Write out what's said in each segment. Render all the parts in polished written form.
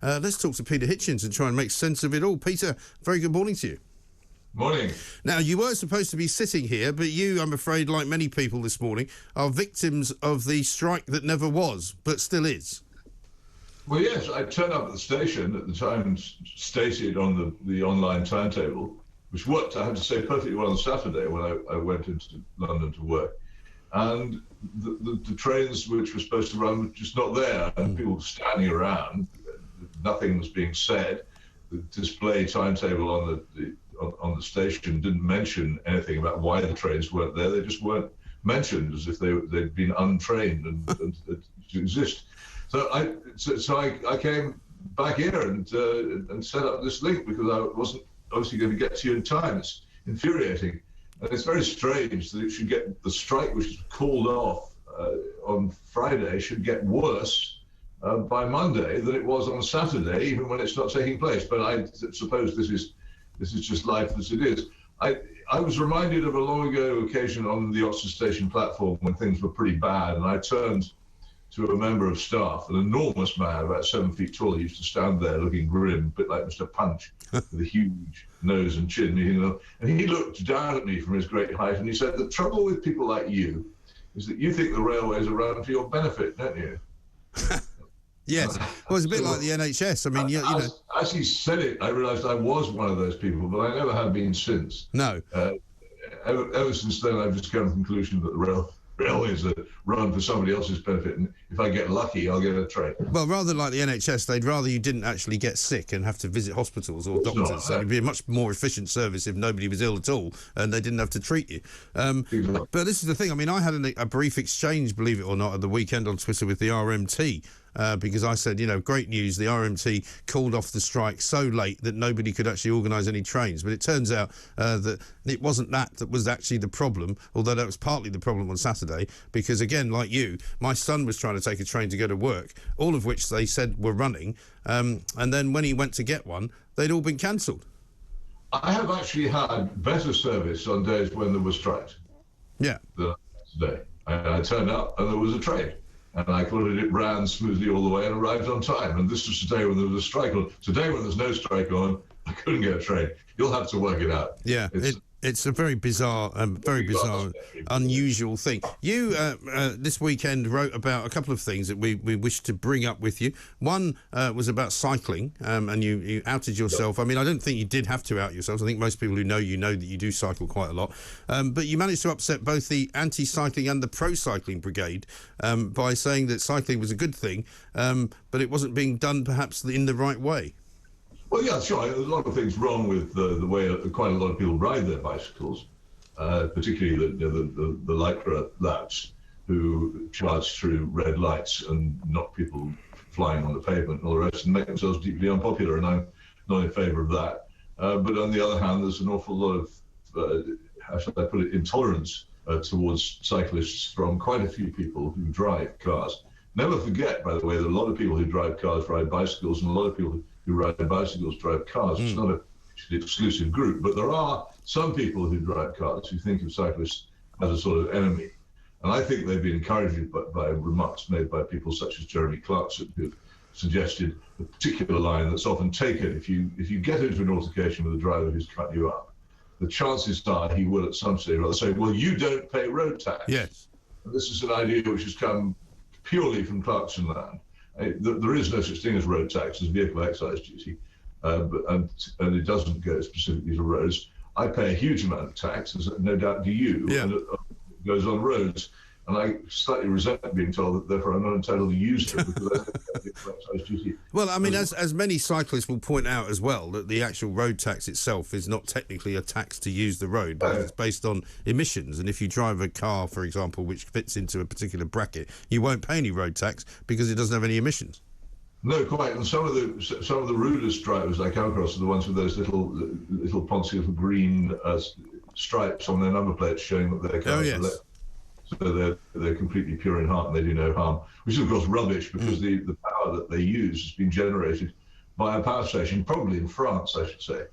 Let's talk to Peter Hitchens and try and make sense of it all. Peter, very good morning to you. Morning. Now, you were supposed to be sitting here, but you, I'm afraid, like many people this morning, are victims of the strike that never was, but still is. Well, yes, I turned up at the station at the time stated on the online timetable, which worked, I have to say, perfectly well on Saturday when I went into London to work. And the trains which were supposed to run were just not there, and people were standing around. Nothing was being said. The display timetable on the station didn't mention anything about why the trains weren't there. They just weren't mentioned, as if they'd been untrained and to exist. So I came back here and set up this link because I wasn't obviously going to get to you in time. It's infuriating. And it's very strange that it should get the strike, which is called off on Friday, should get worse by Monday than it was on Saturday, even when it's not taking place. But I suppose this is just life as it is. I was reminded of a long ago occasion on the Oxford Station platform when things were pretty bad, and I turned to a member of staff, an enormous man, about 7 feet tall. He used to stand there looking grim, a bit like Mr. Punch, with a huge nose and chin. And he looked down at me from his great height, and he said, "The trouble with people like you is that you think the railways are run for your benefit, don't you?" Yes. Well, it's a bit like the NHS. I mean, you know. As he said it, I realised I was one of those people, but I never have been since. No. Ever since then, I've just come to the conclusion that the railways are run for somebody else's benefit, and if I get lucky, I'll get a train. Well, rather like the NHS, they'd rather you didn't actually get sick and have to visit hospitals or doctors. So it'd be a much more efficient service if nobody was ill at all and they didn't have to treat you. But this is the thing. I mean, I had a brief exchange, believe it or not, at the weekend on Twitter with the RMT. Because I said, great news, the RMT called off the strike so late that nobody could actually organise any trains. But it turns out that it wasn't that was actually the problem, although that was partly the problem on Saturday, because, again, like you, my son was trying to take a train to go to work, all of which they said were running, and then when he went to get one, they'd all been cancelled. I have actually had better service on days when there was strikes. Yeah. Than today. I turned up and there was a train. And I thought it ran smoothly all the way and arrived on time. And this was today when there was a strike on. Today when there's no strike on, I couldn't get a train. You'll have to work it out. Yeah, it's a very bizarre, unusual thing. You, this weekend, wrote about a couple of things that we wish to bring up with you. One was about cycling, and you outed yourself. I mean, I don't think you did have to out yourself. I think most people who know that you do cycle quite a lot. But you managed to upset both the anti-cycling and the pro-cycling brigade by saying that cycling was a good thing, but it wasn't being done perhaps in the right way. Well, yeah, sure. There's a lot of things wrong with the way quite a lot of people ride their bicycles, particularly the lycra lads who charge through red lights and knock people flying on the pavement and all the rest and make themselves deeply unpopular, and I'm not in favour of that. But on the other hand, there's an awful lot of, how should I put it, intolerance towards cyclists from quite a few people who drive cars. Never forget, by the way, that a lot of people who drive cars ride bicycles, and a lot of people who ride bicycles drive cars. It's not an exclusive group, but there are some people who drive cars who think of cyclists as a sort of enemy. And I think they've been encouraged by remarks made by people such as Jeremy Clarkson, who've suggested a particular line that's often taken. If you get into an altercation with a driver who's cut you up, the chances are he will at some stage rather say, well, you don't pay road tax. Yes. And this is an idea which has come purely from Clarkson land. There is no such thing as road tax, as vehicle excise duty, and it doesn't go specifically to roads. I pay a huge amount of tax, as no doubt do you, and it goes on roads. And I slightly resent being told that, therefore, I'm not entitled to use it because I don't have vehicle excise duty. Well, I mean, as many cyclists will point out as well, that the actual road tax itself is not technically a tax to use the road, but it's based on emissions. And if you drive a car, for example, which fits into a particular bracket, you won't pay any road tax because it doesn't have any emissions. No, quite. And some of the rudest drivers I come across are the ones with those little poncy little green stripes on their number plates showing that their cars are electric. So they're completely pure in heart and they do no harm, which is of course rubbish because the power that they use has been generated by a power station, probably in France, I should say,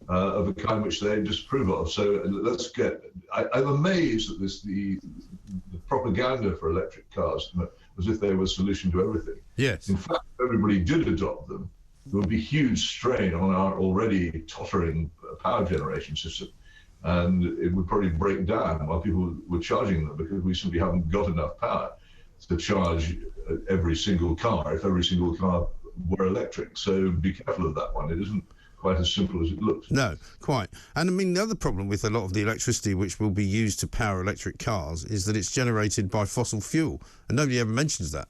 of a kind which they disapprove of. So I'm amazed at the propaganda for electric cars, as if they were a solution to everything. Yes. In fact, if everybody did adopt them, there would be huge strain on our already tottering power generation system. And it would probably break down while people were charging them, because we simply haven't got enough power to charge every single car if every single car were electric. So be careful of that one. It isn't quite as simple as it looks. No, quite. And I mean, the other problem with a lot of the electricity which will be used to power electric cars is that it's generated by fossil fuel, and nobody ever mentions that.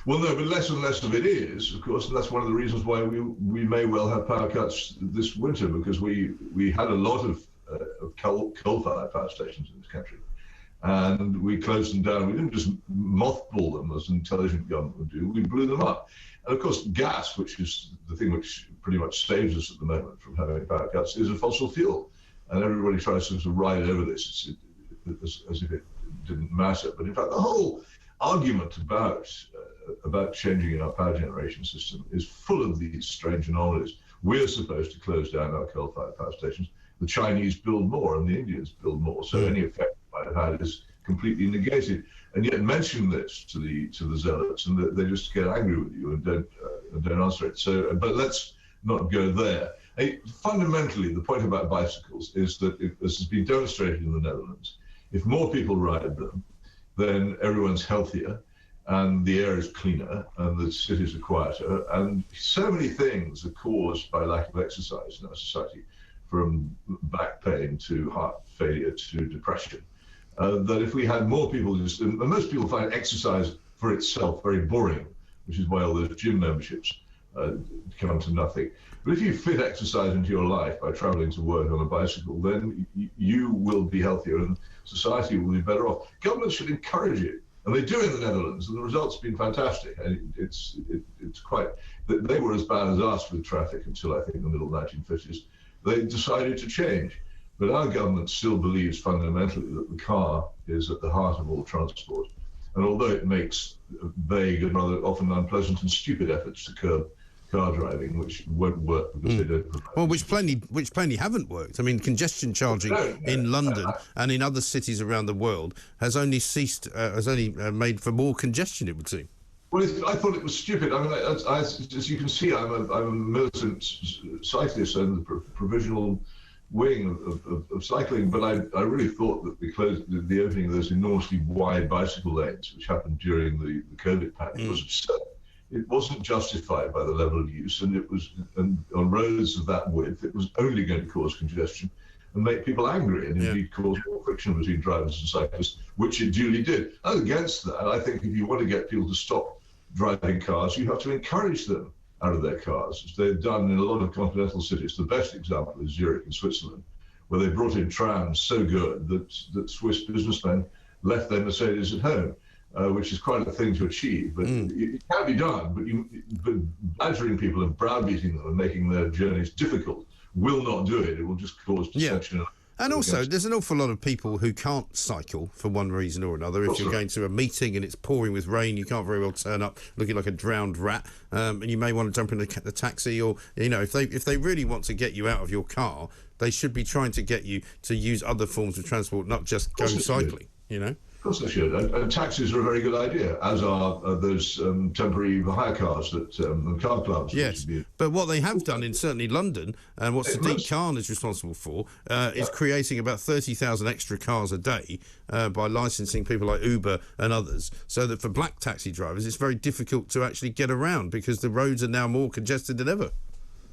Well, no, but less and less of it is, of course, and that's one of the reasons why we may well have power cuts this winter, because we had a lot of coal-fired power stations in this country, and we closed them down. We didn't just mothball them as an intelligent government would do. We blew them up. And of course, gas, which is the thing which pretty much saves us at the moment from having power cuts, is a fossil fuel. And everybody tries to sort of ride over this as if it didn't matter. But in fact, the whole argument about changing our power generation system is full of these strange anomalies. We're supposed to close down our coal-fired power stations. The Chinese build more and the Indians build more. So any effect it might have had is completely negated. And yet mention this to the zealots, and they just get angry with you and don't answer it. So, but let's not go there. Fundamentally, the point about bicycles is that, as has been demonstrated in the Netherlands, if more people ride them, then everyone's healthier, and the air is cleaner, and the cities are quieter. And so many things are caused by lack of exercise in our society, from back pain to heart failure to depression. That if we had more people and most people find exercise for itself very boring, which is why all those gym memberships come to nothing. But if you fit exercise into your life by traveling to work on a bicycle, then you will be healthier and society will be better off. Governments should encourage it, and they do in the Netherlands, and the results have been fantastic. And it's quite, they were as bad as us with traffic until I think the middle 1950s. They decided to change. But our government still believes fundamentally that the car is at the heart of all transport. And although it makes vague and rather often unpleasant and stupid efforts to curb car driving, which won't work because they don't provide... Well, which plainly haven't worked. I mean, congestion charging in London and in other cities around the world has only made for more congestion, it would seem. Well, I thought it was stupid. I mean, as you can see, I'm a militant cyclist and the provisional wing of cycling, but I really thought that the opening of those enormously wide bicycle lanes, which happened during the COVID pandemic, was absurd. It wasn't justified by the level of use, and on roads of that width, it was only going to cause congestion and make people angry, and indeed cause more friction between drivers and cyclists, which it duly did. I'm against that. I think if you want to get people to stop driving cars, you have to encourage them out of their cars, as they've done in a lot of continental cities. The best example is Zurich in Switzerland, where they brought in trams so good that Swiss businessmen left their Mercedes at home, which is quite a thing to achieve. But it can be done, but badgering people and browbeating them and making their journeys difficult will not do it. It will just cause dissension. And also, there's an awful lot of people who can't cycle for one reason or another. If you're going to a meeting and it's pouring with rain, you can't very well turn up looking like a drowned rat, and you may want to jump in the taxi, or if they really want to get you out of your car, they should be trying to get you to use other forms of transport, not just go cycling. Of course they should, and taxis are a very good idea, as are those temporary hire cars that the car clubs. Yes, but what they have done in certainly London, and what Sadiq Khan is responsible for, is creating about 30,000 extra cars a day by licensing people like Uber and others, so that for black taxi drivers it's very difficult to actually get around because the roads are now more congested than ever.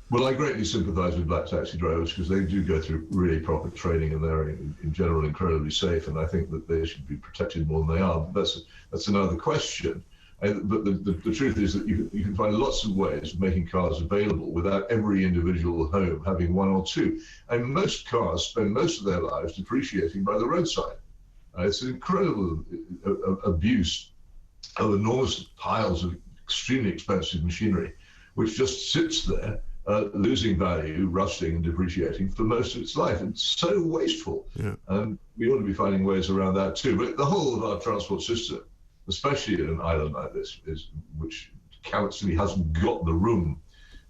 Well, I greatly sympathise with black taxi drivers because they do go through really proper training and they're in general incredibly safe, and I think that they should be protected more than they are. But that's another question. But the truth is that you can find lots of ways of making cars available without every individual home having one or two. And most cars spend most of their lives depreciating by the roadside. It's an incredible abuse of enormous piles of extremely expensive machinery, which just sits there, losing value, rusting and depreciating for most of its life. It's so wasteful. And we ought to be finding ways around that too. But the whole of our transport system, especially in an island like this, which actually hasn't got the room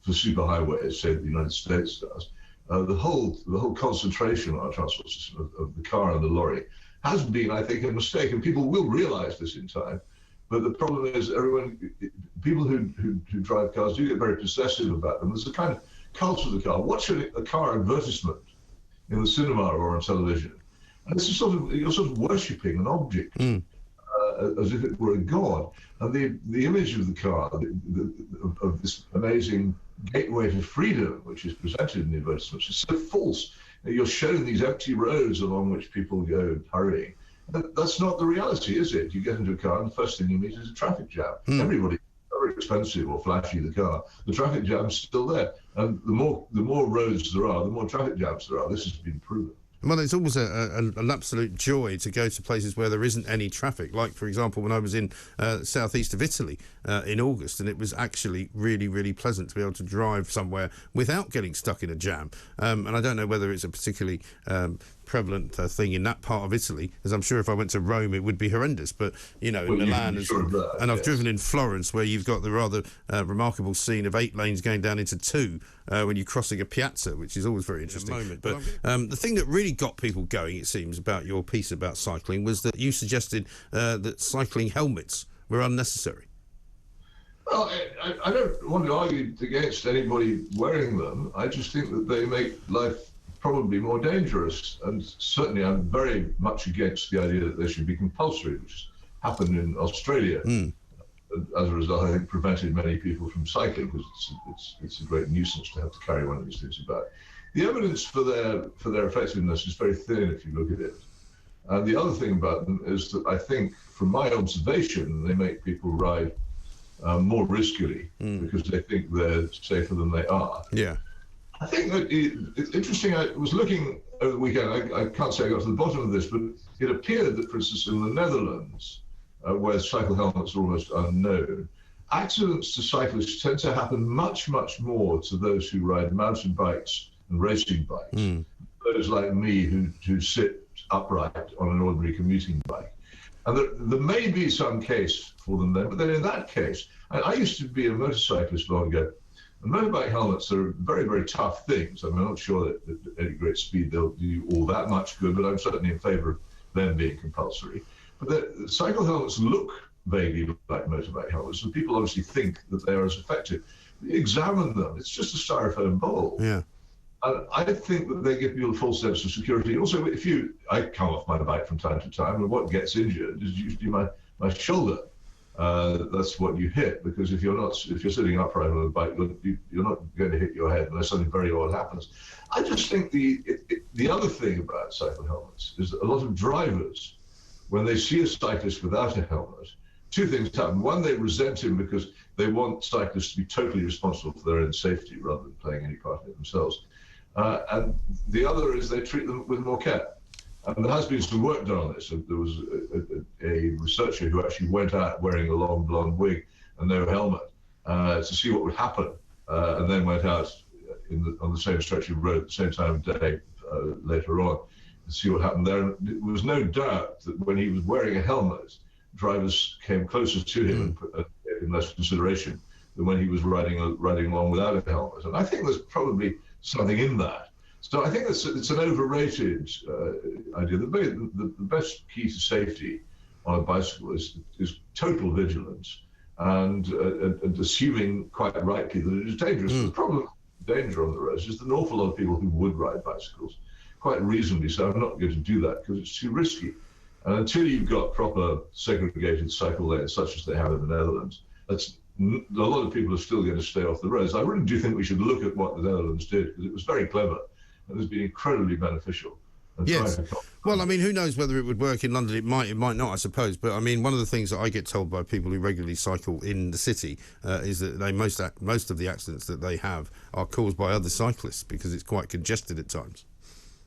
for superhighways, say the United States does, the whole concentration on our transport system of the car and the lorry has been, I think, a mistake. And people will realise this in time. But the problem is people who drive cars do get very possessive about them. There's a kind of cult of the car. Watching a car advertisement in the cinema or on television, and it's you're sort of worshipping an object. As if it were a god, and the image of the car, of this amazing gateway to freedom, which is presented in the advertisements, is so false. You're shown these empty roads along which people go hurrying. That's not the reality, is it? You get into a car, and the first thing you meet is a traffic jam. Everybody, however expensive or flashy the car, the traffic jam's still there. And the more roads there are, the more traffic jams there are. This has been proven. Well, it's almost an absolute joy to go to places where there isn't any traffic. Like, for example, when I was in southeast of Italy in August, and it was actually really, really pleasant to be able to drive somewhere without getting stuck in a jam. And I don't know whether it's a particularly prevalent thing in that part of Italy, as I'm sure if I went to Rome it would be horrendous, but in Milan and I've driven in Florence, where you've got the rather remarkable scene of 8 lanes going down into 2 when you're crossing a piazza, which is always very interesting. But the thing that really got people going, it seems, about your piece about cycling was that you suggested that cycling helmets were unnecessary. Well, I don't want to argue against anybody wearing them. I just think that they make life probably more dangerous, and certainly I'm very much against the idea that they should be compulsory, which has happened in Australia. As a result, I think prevented many people from cycling, because it's a great nuisance to have to carry one of these things about. The evidence for their effectiveness is very thin if you look at it. And the other thing about them is that I think, from my observation, they make people ride more riskily because they think they're safer than they are. Yeah. I think that it's interesting. I was looking over the weekend. I can't say I got to the bottom of this, but it appeared that, for instance, in the Netherlands, where cycle helmets are almost unknown, accidents to cyclists tend to happen much, much more to those who ride mountain bikes and racing bikes. Those like me who sit upright on an ordinary commuting bike. And there may be some case for them then, but then in that case, I used to be a motorcyclist long ago. And motorbike helmets are very, very tough things. I mean, I'm not sure that at any great speed they'll do all that much good, but I'm certainly in favour of them being compulsory. But the cycle helmets look vaguely like motorbike helmets, and people obviously think that they are as effective. Examine them. It's just a styrofoam bowl. Yeah. And I think that they give people a full sense of security. Also, I come off my bike from time to time, and what gets injured is usually my shoulder. That's what you hit, because if you're sitting upright on a bike, you're not going to hit your head unless something very odd happens. I just think the other thing about cycle helmets is that a lot of drivers, when they see a cyclist without a helmet, 2 things happen. One, they resent him because they want cyclists to be totally responsible for their own safety rather than playing any part in it themselves. And the other is they treat them with more care. And there has been some work done on this. There was a researcher who actually went out wearing a long blonde wig and no helmet to see what would happen, and then went out on the same stretch of road at the same time of day later on to see what happened there. And there was no doubt that when he was wearing a helmet, drivers came closer to him and gave him less consideration than when he was riding along without a helmet. And I think there's probably something in that. So I think it's an overrated idea. The best key to safety on a bicycle is total vigilance and assuming quite rightly that it is dangerous. The problem with danger on the roads is that an awful lot of people who would ride bicycles, quite reasonably so, are not going to do that because it's too risky. And until you've got proper segregated cycle lanes, such as they have in the Netherlands, a lot of people are still going to stay off the roads. I really do think we should look at what the Netherlands did, because it was very clever. It has been incredibly beneficial. Yes. Well, I mean, who knows whether it would work in London? It might not, I suppose. But I mean, one of the things that I get told by people who regularly cycle in the city is that most of the accidents that they have are caused by other cyclists, because it's quite congested at times.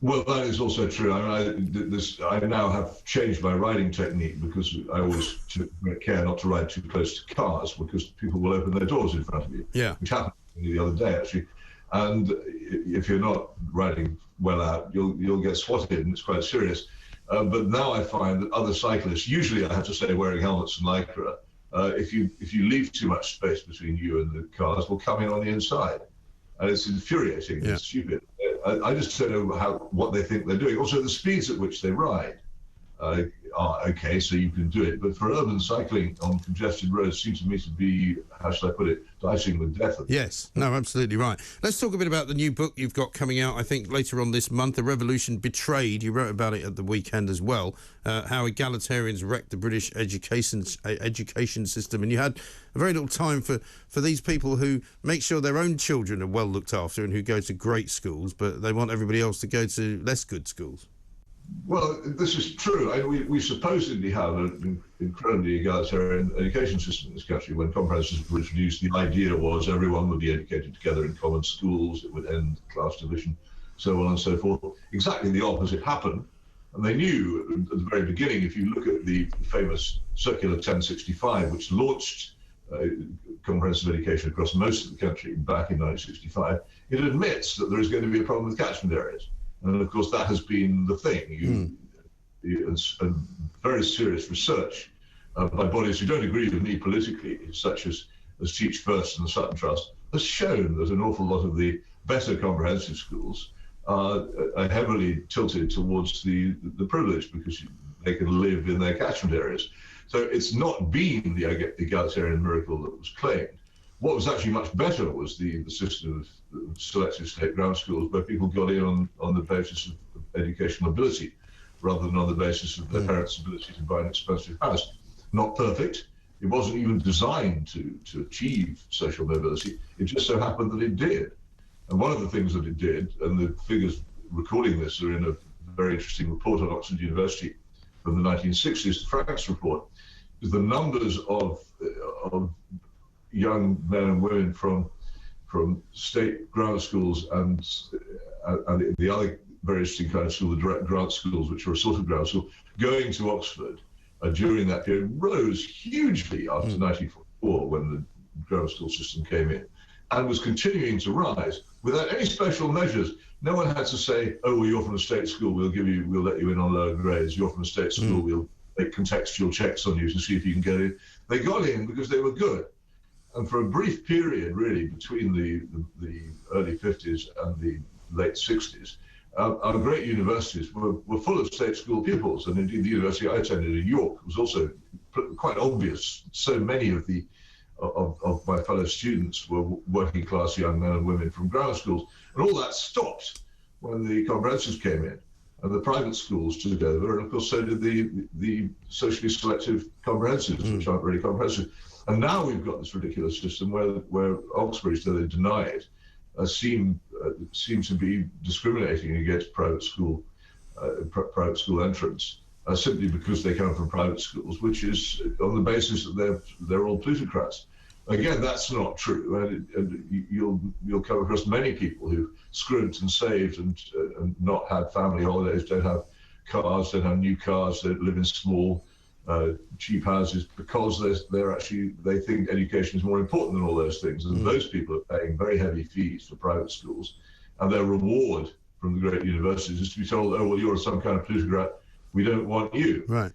Well, that is also true. I mean, I now have changed my riding technique, because I always take care not to ride too close to cars, because people will open their doors in front of you. Yeah. Which happened to me the other day, actually. And if you're not riding well out, you'll get swatted, and it's quite serious. But now I find that other cyclists, usually I have to say wearing helmets and lycra, if you leave too much space between you and the cars, will come in on the inside. And it's infuriating. Yeah. It's stupid. I just don't know what they think they're doing. Also, the speeds at which they ride. are okay, so you can do it. But for urban cycling on congested roads seems to me to be, how should I put it, dicing with death. Yes, no, absolutely right. Let's talk a bit about the new book you've got coming out, I think, later on this month, A Revolution Betrayed. You wrote about it at the weekend as well, how egalitarians wrecked the British education system. And you had a very little time for these people who make sure their own children are well looked after and who go to great schools, but they want everybody else to go to less good schools. Well, this is true. We supposedly have an incredibly egalitarian education system in this country. When comprehensive was introduced, the idea was everyone would be educated together in common schools, it would end class division, so on and so forth. Exactly the opposite happened. And they knew at the very beginning, if you look at the famous Circular 1065, which launched comprehensive education across most of the country back in 1965, it admits that there is going to be a problem with catchment areas. And of course, that has been the thing. Very serious research by bodies who don't agree with me politically, such as Teach First and the Sutton Trust, has shown that an awful lot of the better comprehensive schools are heavily tilted towards the privileged because they can live in their catchment areas. So it's not been the egalitarian miracle that was claimed. What was actually much better was the system of selective state ground schools, where people got in on the basis of educational ability rather than on the basis of their parents' ability to buy an expensive house. Not perfect. It wasn't even designed to achieve social mobility. It just so happened that it did. And one of the things that it did, and the figures recording this are in a very interesting report on Oxford University from the 1960s, the Franks report, is the numbers of young men and women from state grammar schools and the other very interesting kind of school, the direct grant schools, which are a sort of grammar school, going to Oxford during that period rose hugely after 1944 when the grammar school system came in, and was continuing to rise without any special measures. No one had to say, oh, well, you're from a state school, we'll let you in on lower grades. You're from a state school, we'll make contextual checks on you to see if you can get in. They got in because they were good. And for a brief period, really, between the early 50s and the late 60s, our great universities were full of state school pupils. And indeed, the university I attended in York was also quite obvious. So many of my fellow students were working class young men and women from grammar schools. And all that stopped when the comprehensives came in and the private schools took over. And of course, so did the socially selective comprehensives, which aren't really comprehensive. And now we've got this ridiculous system where Oxbridge, though they deny it, seem to be discriminating against private school entrants simply because they come from private schools, which is on the basis that they're all plutocrats. Again, that's not true, and you'll come across many people who scrimped and saved and not had family holidays, don't have cars, don't have new cars, don't live in small cheap houses because they think education is more important than all those things. And those people are paying very heavy fees for private schools, and their reward from the great universities is to be told, oh, well, you're some kind of plutocrat, we don't want you. Right.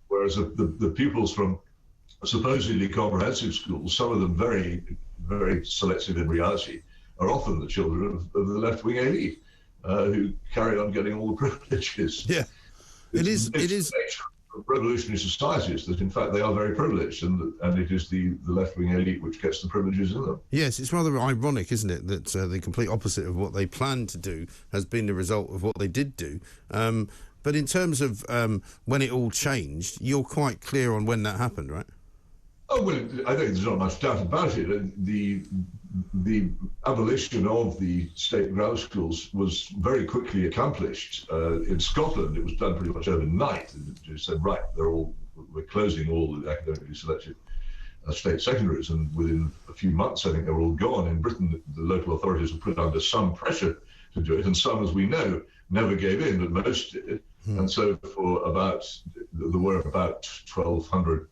Whereas the pupils from supposedly comprehensive schools, some of them very, very selective in reality, are often the children of the left-wing elite who carry on getting all the privileges. Yeah, it is. Revolutionary societies that in fact they are very privileged, and it is the left-wing elite which gets the privileges in them. Yes, it's rather ironic, isn't it, that the complete opposite of what they planned to do has been the result of what they did do. But in terms of when it all changed, you're quite clear on when that happened, right? Oh, well, I think there's not much doubt about it. The abolition of the state grammar schools was very quickly accomplished. In Scotland, it was done pretty much overnight. They said, right, we're closing all the academically selected state secondaries, and within a few months, I think they were all gone. In Britain, the local authorities were put under some pressure to do it, and some, as we know, never gave in, but most did. And so there were about 1,200,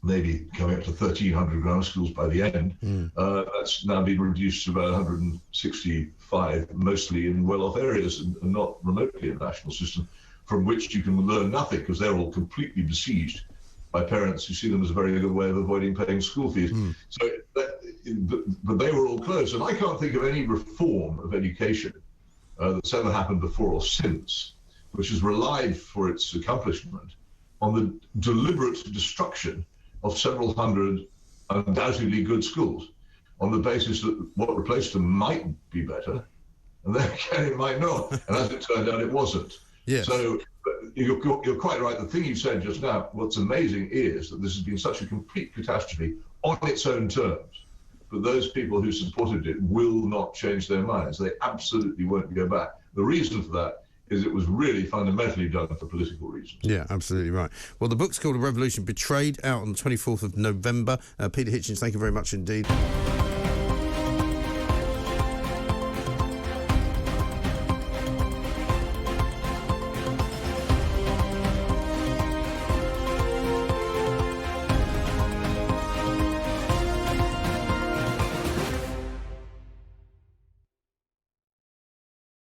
maybe coming up to 1,300 grammar schools by the end. That's now been reduced to about 165, mostly in well-off areas and not remotely a national system from which you can learn nothing, because they're all completely besieged by parents who see them as a very good way of avoiding paying school fees. But they were all closed. And I can't think of any reform of education that's ever happened before or since, which has relied for its accomplishment on the deliberate destruction of several hundred undoubtedly good schools on the basis that what replaced them might be better, and then again it might not. And as it turned out, it wasn't. Yes. So you're quite right. The thing you said just now, what's amazing is that this has been such a complete catastrophe on its own terms. But those people who supported it will not change their minds. They absolutely won't go back. The reason for that is it was really fundamentally done for political reasons. Yeah, absolutely right. Well, the book's called A Revolution Betrayed, out on the 24th of November. Peter Hitchens, thank you very much indeed.